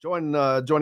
Joining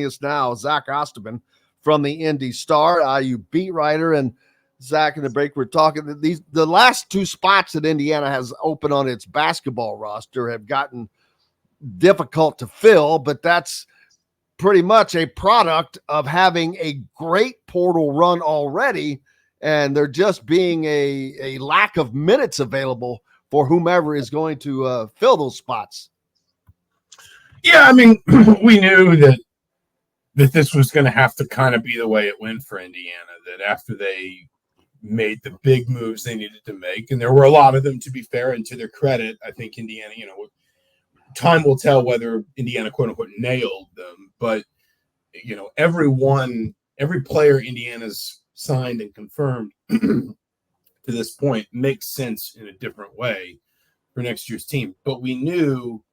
us now, Zach Osterman from the Indy Star, IU beat writer. And Zach, in the break, we're talking the last two spots that Indiana has open on its basketball roster have gotten difficult to fill, but that's pretty much a product of having a great portal run already, and there just being a lack of minutes available for whomever is going to fill those spots. Yeah, I mean, we knew that this was going to have to kind of be the way it went for Indiana, that after they made the big moves they needed to make, and there were a lot of them, to be fair, and to their credit, I think Indiana, time will tell whether Indiana, quote unquote, nailed them, but, every player Indiana's signed and confirmed to this point makes sense in a different way for next year's team. But we knew,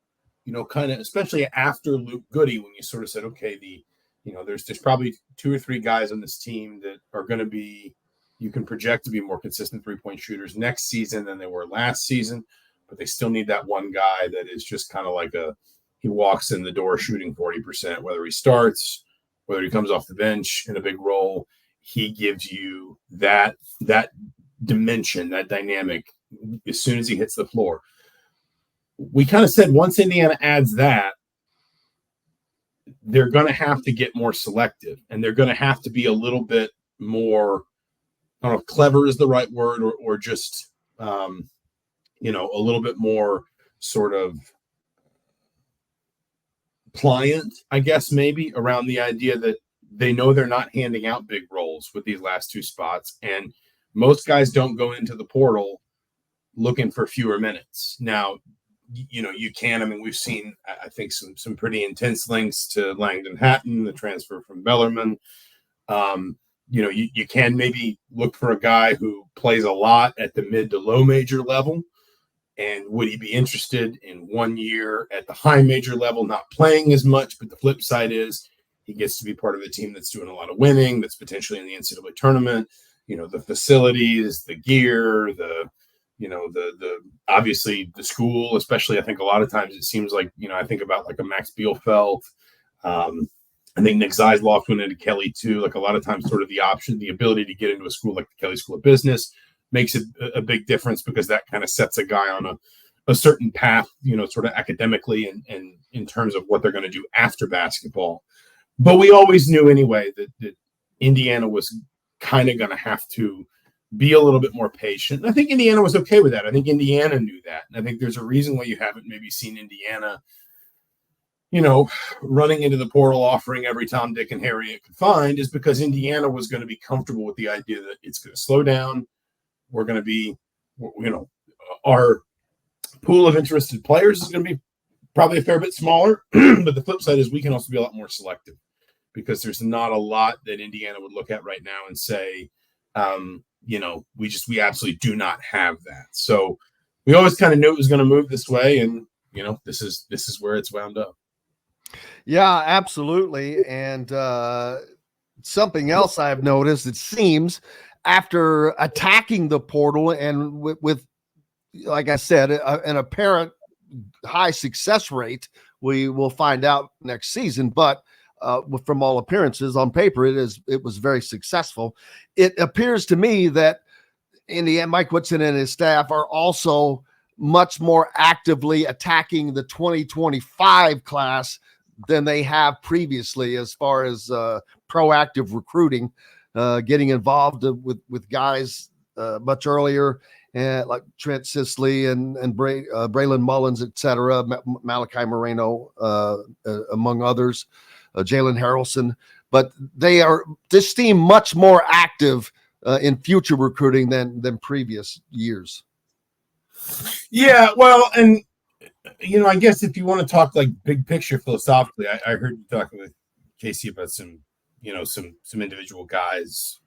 kind of, especially after Luke Goody, when you sort of said, okay, there's probably two or three guys on this team that are going to be, you can project to be more consistent 3-point shooters next season than they were last season, but they still need that one guy that is just kind of like he walks in the door shooting 40%, whether he starts, whether he comes off the bench in a big role, he gives you that dimension, that dynamic as soon as he hits the floor. We kind of said once Indiana adds that, they're going to have to get more selective, and they're going to have to be a little bit more, I don't know if clever is the right word, or just, a little bit more sort of pliant, I guess, maybe, around the idea that they know they're not handing out big roles with these last two spots. And most guys don't go into the portal looking for fewer minutes. Now, you can. I mean, we've seen, I think, some pretty intense links to Langdon Hatton, the transfer from Bellarmine. You can maybe look for a guy who plays a lot at the mid to low major level. And would he be interested in 1 year at the high major level, not playing as much? But the flip side is he gets to be part of a team that's doing a lot of winning, that's potentially in the NCAA tournament. The facilities, the gear, the obviously the school, especially. I think a lot of times it seems like, I think about like a Max Bielfeldt. I think Nick Zeisloft went into Kelly too. Like a lot of times sort of the option, the ability to get into a school like the Kelly School of Business makes it a big difference, because that kind of sets a guy on a certain path, sort of academically and in terms of what they're going to do after basketball. But we always knew anyway that Indiana was kind of going to have to be a little bit more patient. And I think Indiana was okay with that. I think Indiana knew that. And I think there's a reason why you haven't maybe seen Indiana, running into the portal, offering every Tom, Dick, and Harry it could find, is because Indiana was going to be comfortable with the idea that it's going to slow down. We're going to be, our pool of interested players is going to be probably a fair bit smaller. But the flip side is we can also be a lot more selective, because there's not a lot that Indiana would look at right now and say, we absolutely do not have that. So we always kind of knew it was going to move this way, and this is where it's wound up. Yeah, absolutely. And something else I've noticed, it seems, after attacking the portal and with like I said, an apparent high success rate, we will find out next season. But from all appearances, on paper, it was very successful. It appears to me that Indiana, Mike Woodson and his staff are also much more actively attacking the 2025 class than they have previously, as far as proactive recruiting, getting involved with guys much earlier, like Trent Sisley and Braylon Mullins, et cetera, Malachi Moreno, among others, Jalen Harrelson. But this team much more active in future recruiting than previous years. Yeah, well, and I guess if you want to talk like big picture philosophically, I heard you talking with Casey about some individual guys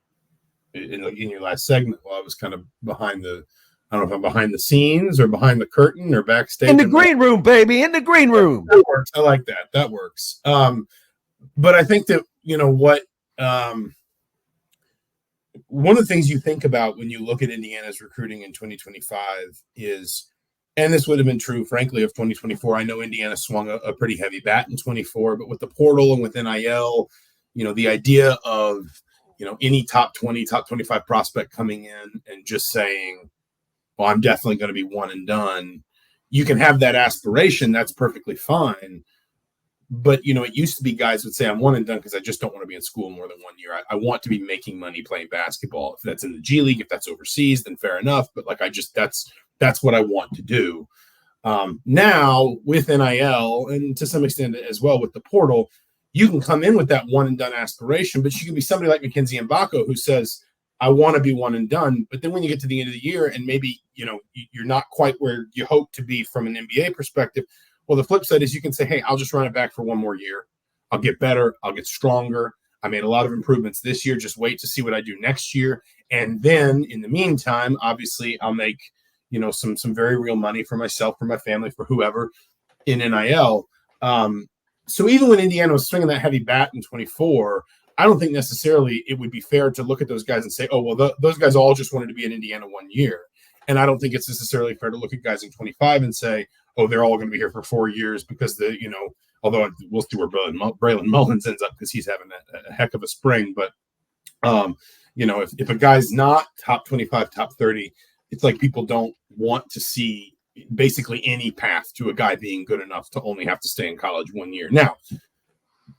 in your last segment. Well, I was kind of behind the, I don't know if I'm behind the scenes or behind the curtain or backstage. In the green room, baby, in the green room. That works. I like that. That works. But I think that, one of the things you think about when you look at Indiana's recruiting in 2025 is And this would have been true, frankly, of 2024. I know Indiana swung a pretty heavy bat in 24, but with the portal and with NIL, the idea of, any top 20, top 25 prospect coming in and just saying, well, I'm definitely going to be one and done. You can have that aspiration. That's perfectly fine. But, it used to be guys would say, I'm one and done because I just don't want to be in school more than 1 year. I want to be making money playing basketball. If that's in the G League, if that's overseas, then fair enough. But that's what I want to do. Now with NIL and to some extent as well with the portal, you can come in with that one and done aspiration, but you can be somebody like Mackenzie Mbako who says, I want to be one and done. But then when you get to the end of the year and maybe, you're not quite where you hope to be from an NBA perspective. Well, the flip side is you can say, hey, I'll just run it back for one more year. I'll get better. I'll get stronger. I made a lot of improvements this year. Just wait to see what I do next year. And then in the meantime, obviously I'll make, some very real money for myself, for my family, for whoever in NIL. So even when Indiana was swinging that heavy bat in 24, I don't think necessarily it would be fair to look at those guys and say, oh, well, those guys all just wanted to be in Indiana 1 year. And I don't think it's necessarily fair to look at guys in 25 and say, oh, they're all going to be here for 4 years because although we'll see where Braylon Mullins ends up because he's having a heck of a spring. But, if a guy's not top 25, top 30, it's like people don't want to see basically any path to a guy being good enough to only have to stay in college 1 year. Now,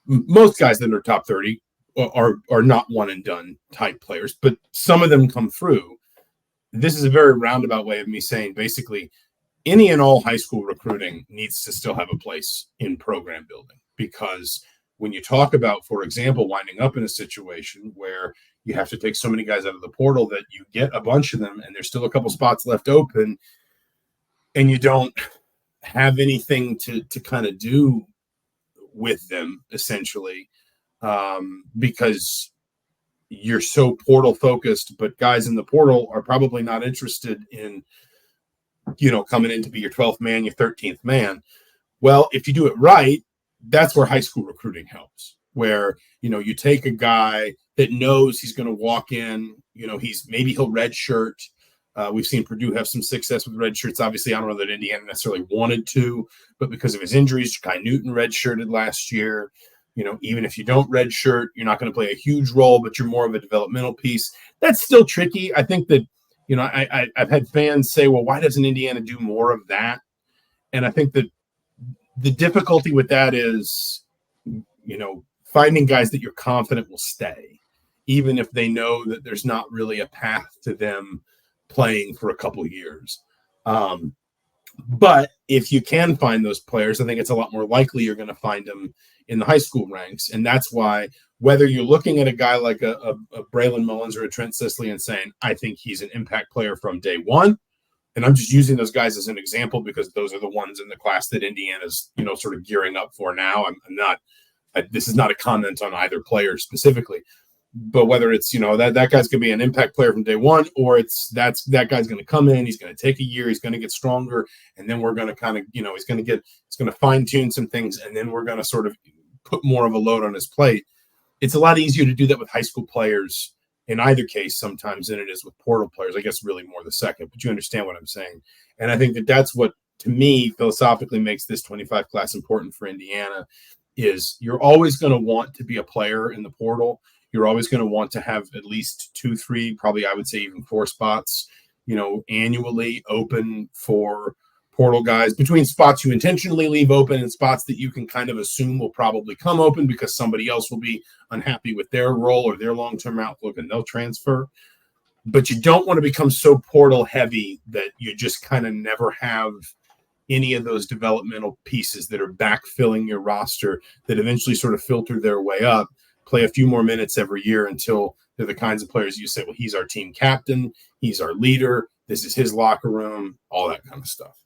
most guys that are top 30 are not one and done type players, but some of them come through. This is a very roundabout way of me saying basically any and all high school recruiting needs to still have a place in program building, because when you talk about, for example, winding up in a situation where you have to take so many guys out of the portal that you get a bunch of them and there's still a couple spots left open and you don't have anything to kind of do with them essentially, because you're so portal focused, but guys in the portal are probably not interested in, coming in to be your 12th man, your 13th man. Well, if you do it right, that's where high school recruiting helps, where, you take a guy that knows he's going to walk in, he'll redshirt. We've seen Purdue have some success with red shirts. Obviously, I don't know that Indiana necessarily wanted to, but because of his injuries, Kai Newton redshirted last year. Even if you don't redshirt, you're not going to play a huge role, but you're more of a developmental piece. That's still tricky. I think that, I've had fans say, well, why doesn't Indiana do more of that? And I think that the difficulty with that is, finding guys that you're confident will stay, even if they know that there's not really a path to them playing for a couple of years. But if you can find those players, I think it's a lot more likely you're going to find them in the high school ranks. And that's why, whether you're looking at a guy like a Braylon Mullins or a Trent Sisley and saying, I think he's an impact player from day one, and I'm just using those guys as an example because those are the ones in the class that Indiana's, sort of gearing up for now. This is not a comment on either player specifically, but whether it's, that guy's going to be an impact player from day one, or that guy's going to come in, he's going to take a year, he's going to get stronger. And then we're going to kind of, he's going to fine tune some things. And then we're going to sort of put more of a load on his plate. It's a lot easier to do that with high school players in either case sometimes than it is with portal players. I guess really more the second, but you understand what I'm saying. And I think that that's what, to me, philosophically makes this 25 class important for Indiana, is you're always going to want to be a player in the portal. You're always going to want to have at least 2, 3, probably I would say even 4 spots, annually open for portal guys, between spots you intentionally leave open and spots that you can kind of assume will probably come open because somebody else will be unhappy with their role or their long-term outlook and they'll transfer. But you don't want to become so portal heavy that you just kind of never have any of those developmental pieces that are backfilling your roster that eventually sort of filter their way up, play a few more minutes every year until they're the kinds of players you say, well, he's our team captain, he's our leader, this is his locker room, all that kind of stuff.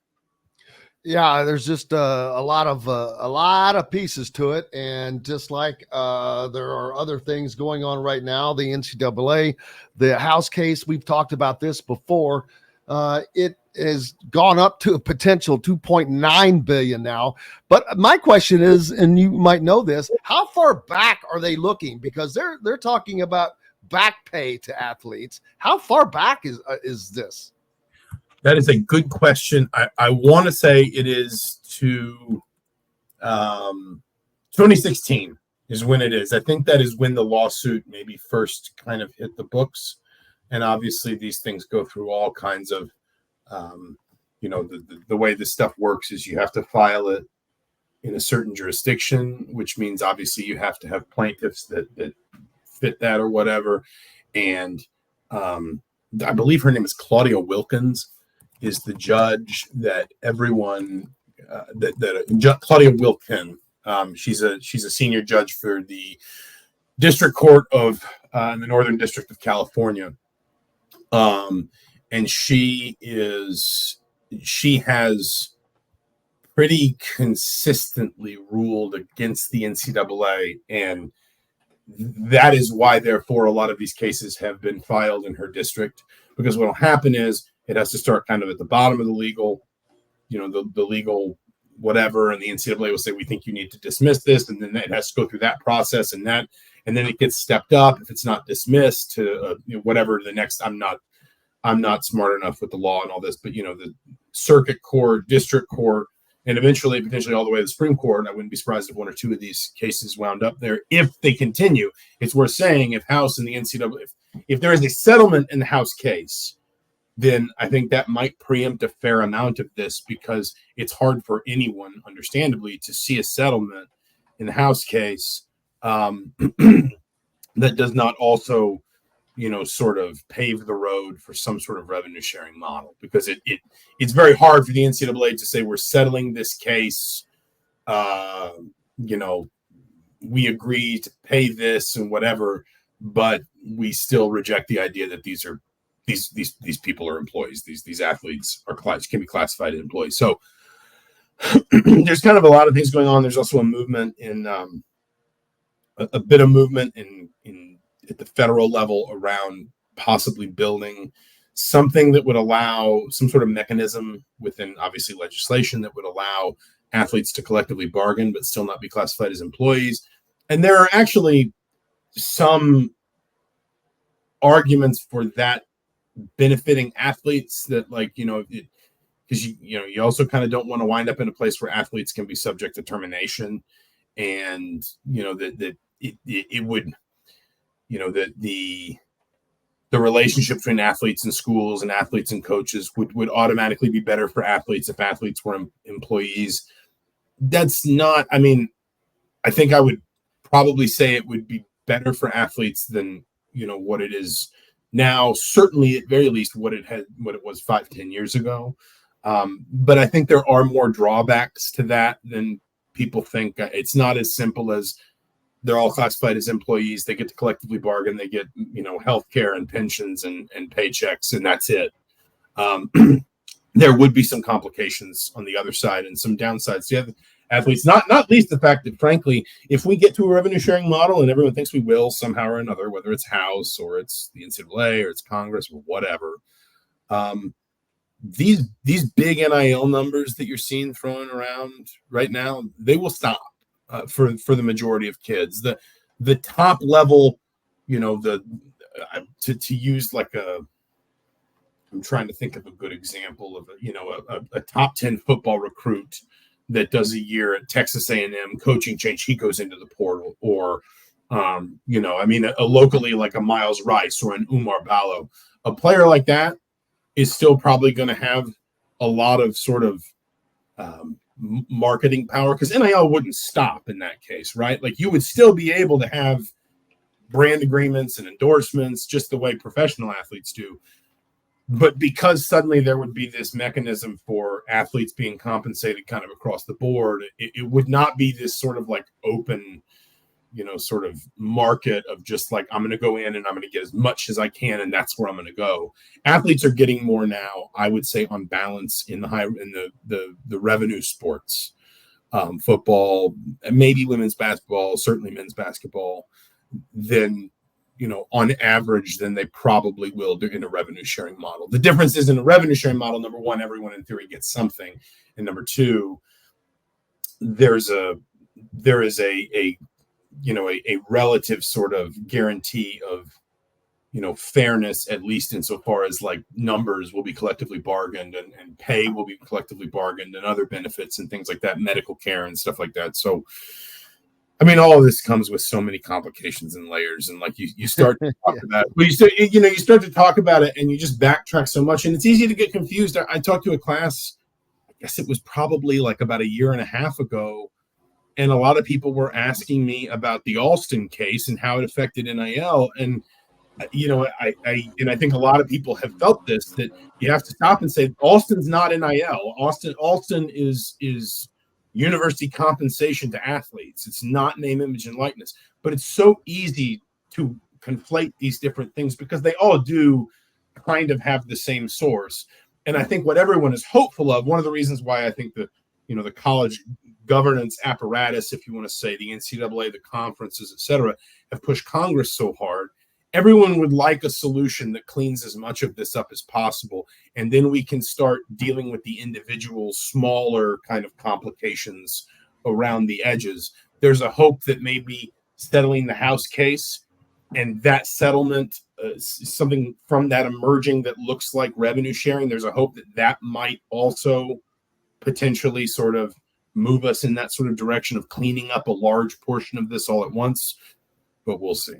Yeah, there's just a lot of pieces to it, and just like there are other things going on right now, the NCAA, the House case, we've talked about this before. It has gone up to a potential $2.9 billion now. But my question is, and you might know this, how far back are they looking? Because they're talking about back pay to athletes. How far back is this? That is a good question. I want to say it is to 2016 is when it is. I think that is when the lawsuit maybe first kind of hit the books. And obviously these things go through all kinds of, the way this stuff works is you have to file it in a certain jurisdiction, which means obviously you have to have plaintiffs that fit that or whatever. And I believe her name is Claudia Wilkins, is the judge that everyone Claudia Wilkin. She's a senior judge for the District Court of in the Northern District of California, and she has pretty consistently ruled against the NCAA, and that is why, therefore, a lot of these cases have been filed in her district, because what will happen is it has to start kind of at the bottom of the legal, the legal whatever, and the NCAA will say, we think you need to dismiss this, and then it has to go through that process, and then it gets stepped up if it's not dismissed to whatever the next. I'm not smart enough with the law and all this, but the circuit court, district court, and eventually potentially all the way to the Supreme Court. I wouldn't be surprised if one or two of these cases wound up there if they continue. It's worth saying, if House and the NCAA, if there is a settlement in the House case, then I think that might preempt a fair amount of this, because it's hard for anyone, understandably, to see a settlement in the House case that does not also, sort of pave the road for some sort of revenue sharing model, because it's very hard for the NCAA to say, we're settling this case, we agree to pay this and whatever, but we still reject the idea that these people are employees. These athletes can be classified as employees. So there's kind of a lot of things going on. There's also a movement in a bit of movement in at the federal level around possibly building something that would allow some sort of mechanism within, obviously, legislation that would allow athletes to collectively bargain but still not be classified as employees. And there are actually some arguments for that benefiting athletes, that, because you also kind of don't want to wind up in a place where athletes can be subject to termination, and that it would, that the relationship between athletes and schools and athletes and coaches would automatically be better for athletes if athletes were employees. That's not, I think I would probably say it would be better for athletes than, what it is now, certainly at very least what it was 5-10 years ago. But I think there are more drawbacks to that than people think. It's not as simple as they're all classified as employees. They get to collectively bargain. They get, health care and pensions and paychecks, and that's it. There would be some complications on the other side and some downsides to the athletes, not least the fact that, frankly, if we get to a revenue sharing model, and everyone thinks we will somehow or another, whether it's House or it's the NCAA or it's Congress or whatever, these big NIL numbers that you're seeing thrown around right now, they will stop. For the majority of kids, the top level, to use I'm trying to think of a good example of a top 10 football recruit that does a year at Texas A&M coaching change, he goes into the portal, or a locally like a Miles Rice or an Umar Ballo, a player like that is still probably going to have a lot of sort of marketing power, because NIL wouldn't stop in that case, right? Like, you would still be able to have brand agreements and endorsements just the way professional athletes do. But because suddenly there would be this mechanism for athletes being compensated kind of across the board, it would not be this sort of like open, sort of market of just like, I'm going to go in and I'm going to get as much as I can, and that's where I'm going to go. Athletes are getting more now, I would say, on balance in the revenue sports, football, maybe women's basketball, certainly men's basketball, than, on average, than they probably will do in a revenue sharing model. The difference is, in a revenue sharing model, number one, everyone in theory gets something, and number two, there is a relative sort of guarantee of, fairness, at least insofar as like numbers will be collectively bargained and pay will be collectively bargained and other benefits and things like that, medical care and stuff like that. So, I mean, all of this comes with so many complications and layers, and like you start to talk about it, but you start to talk about it and you just backtrack so much, and it's easy to get confused. I talked to a class, I guess it was probably like about a year and a half ago, and a lot of people were asking me about the Alston case and how it affected NIL. And I think a lot of people have felt this, that you have to stop and say Alston's not NIL. Alston is university compensation to athletes. It's not name, image, and likeness. But it's so easy to conflate these different things because they all do kind of have the same source. And I think what everyone is hopeful of, one of the reasons why I think the college governance apparatus, if you want to say the NCAA, the conferences, et cetera, have pushed Congress so hard. Everyone would like a solution that cleans as much of this up as possible. And then we can start dealing with the individual smaller kind of complications around the edges. There's a hope that maybe settling the House case and that settlement, something from that emerging that looks like revenue sharing, there's a hope that that might also potentially sort of move us in that sort of direction of cleaning up a large portion of this all at once. But we'll see.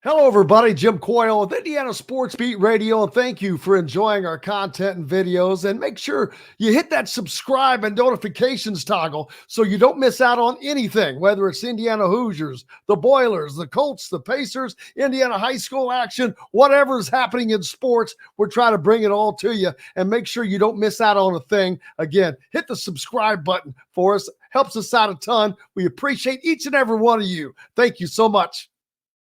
Hello, everybody. Jim Coyle with Indiana Sports Beat Radio, and thank you for enjoying our content and videos. And make sure you hit that subscribe and notifications toggle so you don't miss out on anything, whether it's Indiana Hoosiers, the Boilers, the Colts, the Pacers, Indiana high school action, whatever's happening in sports. We're trying to bring it all to you, and make sure you don't miss out on a thing. Again, hit the subscribe button for us. Helps us out a ton. We appreciate each and every one of you. Thank you so much.